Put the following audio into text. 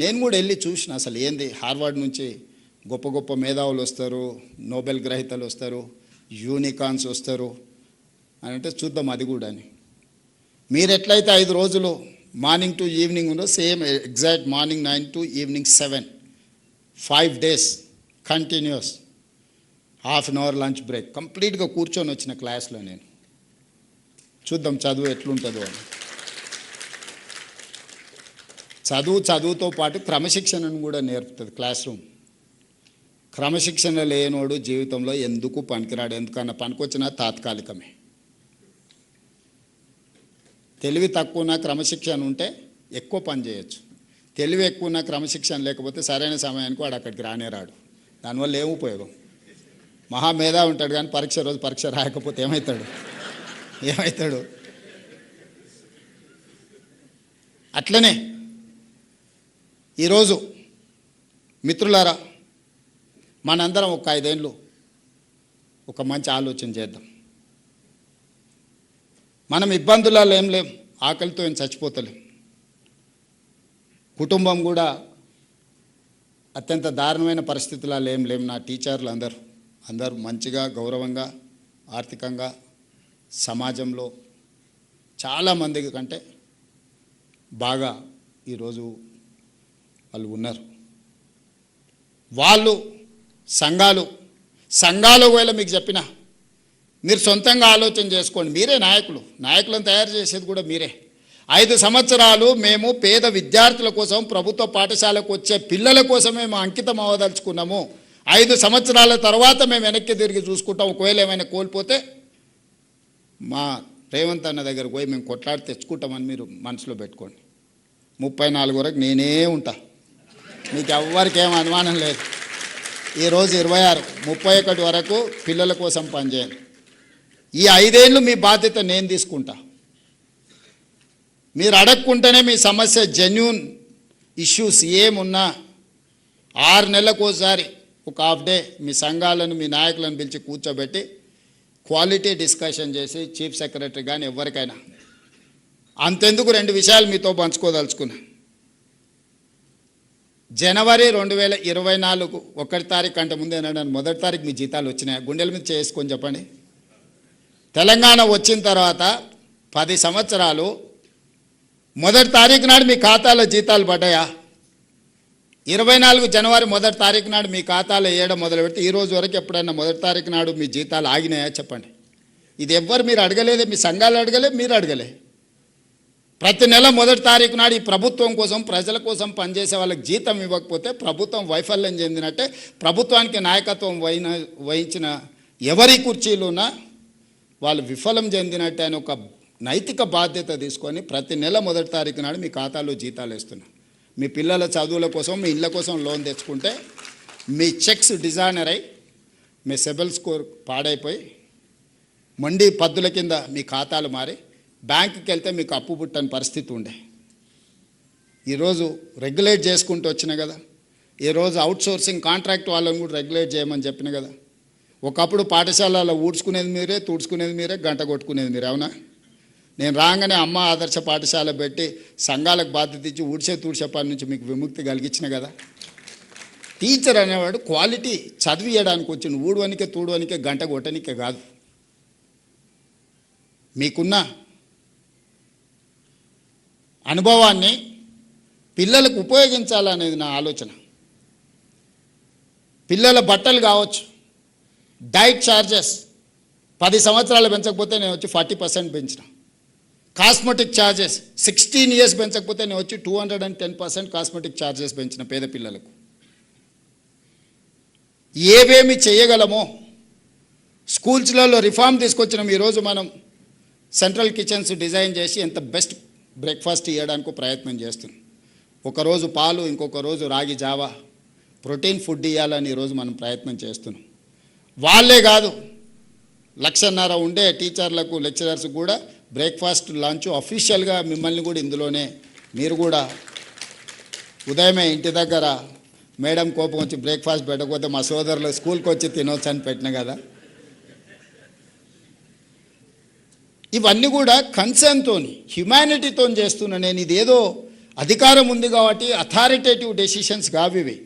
నేను కూడా వెళ్ళి చూసిన అసలు ఏంది. హార్వర్డ్ నుంచి గొప్ప గొప్ప మేధావులు వస్తారు, నోబెల్ గ్రహీతలు వస్తారు, యూనికార్న్స్ వస్తారు అని అంటే చూద్దాం అది కూడా అని. మీరు ఎట్లయితే 5 రోజులు మార్నింగ్ టు ఈవినింగ్ ఉందో same exact morning 9 to evening 7 5 days continuous, ½ an hour lunch break, కంప్లీట్గా కూర్చొని వచ్చిన క్లాస్లో నేను. చూద్దాం చదువు ఎట్లుంటుందో అని. చదువుతో పాటు క్రమశిక్షణను కూడా నేర్పుతుంది క్లాస్ రూమ్. క్రమశిక్షణ లేనోడు జీవితంలో ఎందుకు పనికిరాడు. ఎందుకన్నా పనికొచ్చినా తాత్కాలికమే. తెలివి తక్కువన క్రమశిక్షణ ఉంటే ఎక్కువ పని చేయొచ్చు. తెలివి ఎక్కువన క్రమశిక్షణ లేకపోతే సరైన సమయానికి వాడు అక్కడికి రానే రాడు. దానివల్ల ఏం ఉపయోగం. మహామేధా ఉంటాడు కానీ పరీక్ష రోజు పరీక్ష రాయకపోతే ఏమవుతాడు. అట్లనే ఈరోజు మిత్రులారా, మనందరం ఒక 5 ఏళ్ళు ఒక మంచి ఆలోచన చేద్దాం. మనం ఇబ్బందులలో ఏం లేం, ఆకలితో ఏం చచ్చిపోతలేం. కుటుంబం కూడా అత్యంత దారుణమైన పరిస్థితులలో ఏం లేం. నా టీచర్లు అందరూ మంచిగా గౌరవంగా ఆర్థికంగా సమాజంలో చాలామంది కంటే బాగా ఈరోజు వాళ్ళు ఉన్నారు. వాళ్ళు సంఘాలు ఒకవేళ మీకు చెప్పినా మీరు సొంతంగా ఆలోచన చేసుకోండి. మీరే నాయకులను తయారు చేసేది కూడా మీరే. 5 సంవత్సరాలు మేము పేద విద్యార్థుల కోసం, ప్రభుత్వ పాఠశాలకు వచ్చే పిల్లల కోసమే మేము అంకితం అవ్వదలుచుకున్నాము. 5 సంవత్సరాల తర్వాత మేము వెనక్కి తిరిగి చూసుకుంటాం. ఒకవేళ ఏమైనా కోల్పోతే మా రేవంత్ అన్న దగ్గరకు పోయి మేము కొట్లాడి తెచ్చుకుంటామని మీరు మనసులో పెట్టుకోండి. 34 వరకు నేనే ఉంటా, మీకు ఎవ్వరికి ఏం అనుమానం లేదు. ఈరోజు 26, 31 వరకు పిల్లల కోసం పనిచేయండి. ఈ 5 ఏళ్ళు మీ బాధ్యత నేను తీసుకుంటా. మీరు అడగకుంటేనే మీ సమస్య జెన్యూన్ ఇష్యూస్ ఏమున్నా 6 నెలలకు ఒకసారి ఒక హాఫ్ డే మీ సంఘాలను మీ నాయకులను పిలిచి కూర్చోబెట్టి క్వాలిటీ డిస్కషన్ చేసి చీఫ్ సెక్రటరీ కానీ ఎవరికైనా అంతెందుకు 2 విషయాలు మీతో పంచుకోదలుచుకున్నా. జనవరి 2024 1 తారీఖు కంటే ముందే నన్ను 1వ తారీఖు మీ జీతాలు వచ్చినాయి. గుండెల మీద చేసుకొని చెప్పండి. తెలంగాణ వచ్చిన తర్వాత 10 సంవత్సరాలు 1వ తారీఖు నాడు మీ ఖాతాలో జీతాలు పడ్డాయా? 24 జనవరి 1వ తారీఖు నాడు మీ ఖాతాలో వేయడం మొదలు పెడితే ఈ రోజు వరకు ఎప్పుడైనా 1వ తారీఖు నాడు మీ జీతాలు ఆగినాయా చెప్పండి. ఇది ఎవ్వరు మీరు అడగలేదు, మీ సంఘాలు అడగలే, మీరు అడగలే. ప్రతి నెల 1వ తారీఖు నాడు ఈ ప్రభుత్వం కోసం, ప్రజల కోసం పనిచేసే వాళ్ళకి జీతం ఇవ్వకపోతే ప్రభుత్వం వైఫల్యం చెందినట్టే. ప్రభుత్వానికి నాయకత్వం వహించిన ఎవరి కుర్చీలున్నా వాళ్ళు విఫలం చెందినట్టే అని ఒక నైతిక బాధ్యత తీసుకొని ప్రతి నెల 1వ తారీఖు నాడు మీ ఖాతాలో జీతాలు వేస్తున్నా. మీ పిల్లల చదువుల కోసం, మీ ఇళ్ళ కోసం లోన్ తెచ్చుకుంటే మీ చెక్స్ డిజాయినర్ అయి మీ సిబిల్ స్కోర్ పాడైపోయి మండి పద్దుల కింద మీ ఖాతాలు మారి బ్యాంకుకి వెళ్తే మీకు అప్పు పుట్టని పరిస్థితి ఉండే. ఈరోజు రెగ్యులేట్ చేసుకుంటూ వచ్చిన కదా. ఈరోజు అవుట్సోర్సింగ్ కాంట్రాక్ట్ వాళ్ళని కూడా రెగ్యులేట్ చేయమని చెప్పిన కదా. ఒకప్పుడు పాఠశాలలో ఊడ్చుకునేది మీరే, తుడుచుకునేది మీరే, గంట కొట్టుకునేది మీరే. అవునా? నేను రాగానే అమ్మ ఆదర్శ పాఠశాల పెట్టి సంఘాలకు బాధ్యత ఇచ్చి ఊడ్చే తుడిచే పని నుంచి మీకు విముక్తి కలిగించిన కదా. టీచర్ అనేవాడు క్వాలిటీ చదివియడానికి వచ్చిన ఊడవనికే తూడవనికే గంట కొట్టనికే కాదు. మీకున్న అనుభవాన్ని పిల్లలకు ఉపయోగించాలనేది నా ఆలోచన. పిల్లల బట్టలు కావచ్చు, డైట్ ఛార్జెస్ 10 సంవత్సరాలు పెంచకపోతే నేను వచ్చి 40% పెంచిన. కాస్మెటిక్ ఛార్జెస్ 16 years పెంచకపోతే నేను వచ్చి 210% కాస్మెటిక్ ఛార్జెస్ పెంచిన పేద పిల్లలకు. ఏవేమి చేయగలమో స్కూల్స్లలో రిఫార్మ్ తీసుకొచ్చినాం. ఈరోజు మనం సెంట్రల్ కిచెన్స్ డిజైన్ చేసి ఎంత బెస్ట్ బ్రేక్ఫాస్ట్ ఇవ్వడానికి ప్రయత్నం చేస్తున్నాం. ఒకరోజు పాలు, ఇంకొక రోజు రాగి జావా, ప్రోటీన్ ఫుడ్ ఇవ్వాలని ఈరోజు మనం ప్రయత్నం చేస్తున్నాం. వాళ్ళే కాదు, 1,50,000 ఉండే టీచర్లకు, లెక్చరర్స్ కూడా బ్రేక్ఫాస్ట్, లంచ్ అఫీషియల్గా మిమ్మల్ని కూడా ఇందులోనే మీరు కూడా ఉదయమే ఇంటి దగ్గర మేడం కోపం వచ్చి బ్రేక్ఫాస్ట్ పెట్టకపోతే మా సోదరులు స్కూల్కి వచ్చి తినవచ్చు అని పెట్టిన కదా. ఇవన్నీ కూడా కన్సర్న్తో, హ్యుమానిటీతో చేస్తున్నా. నేను ఇదేదో అధికారం ఉంది కాబట్టి అథారిటేటివ్ డెసిషన్స్ కావివి.